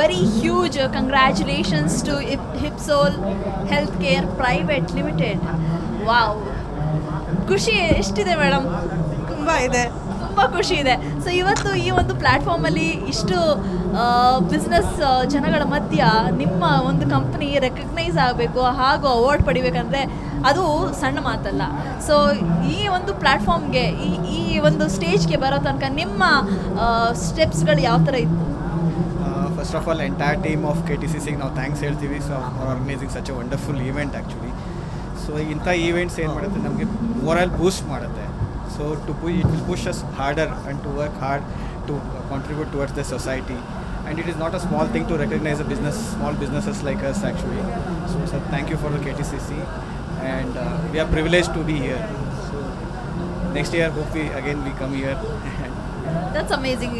very huge congratulations to Ipsol Healthcare Pvt Limited. Wow. ಖುಷಿ ಎಷ್ಟಿದೆ madam? ತುಂಬ ಇದೆ. ತುಂಬ ಖುಷಿ ಇದೆ. ಸೊ ಇವತ್ತು ಈ ಒಂದು ಪ್ಲ್ಯಾಟ್ಫಾರ್ಮಲ್ಲಿ ಇಷ್ಟು ಬಿಸ್ನೆಸ್ ಜನಗಳ ಮಧ್ಯ ನಿಮ್ಮ ಒಂದು ಕಂಪ್ನಿ ರೆಕಗ್ನೈಸ್ ಆಗಬೇಕು ಹಾಗೂ ಅವಾರ್ಡ್ ಪಡಿಬೇಕಂದ್ರೆ ಅದು ಸಣ್ಣ ಮಾತಲ್ಲ. ಸೊ ಈ ಒಂದು ಪ್ಲ್ಯಾಟ್ಫಾರ್ಮ್ಗೆ ಈ ಒಂದು ಸ್ಟೇಜ್ಗೆ ಬರೋ ತನಕ ನಿಮ್ಮ ಸ್ಟೆಪ್ಸ್ಗಳು ಯಾವ ಥರ ಇತ್ತು? First of all, entire team of KTCC ನಾವು ಥ್ಯಾಂಕ್ಸ್ ಹೇಳ್ತೀವಿ so for organising such a wonderful event actually. So ಇಂಥ ಈವೆಂಟ್ಸ್ ಏನು ಮಾಡುತ್ತೆ ನಮಗೆ ಮೊರಲ್ ಬೂಸ್ಟ್ ಮಾಡುತ್ತೆ. So it will push us harder and to work hard to contribute towards the society. And it is not a small thing to recognize small businesses like us actually. So sir, thank you for the KTCC and we are privileged to be here. So next year hope we come here. That's amazing.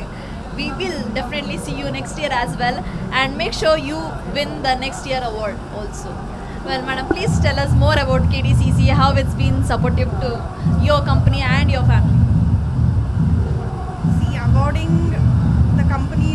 We will definitely see you next year as well and make sure you win the next year award also. Well, madam, please tell us more about KTCC, how it's been supportive to your company and your family. See, awarding the company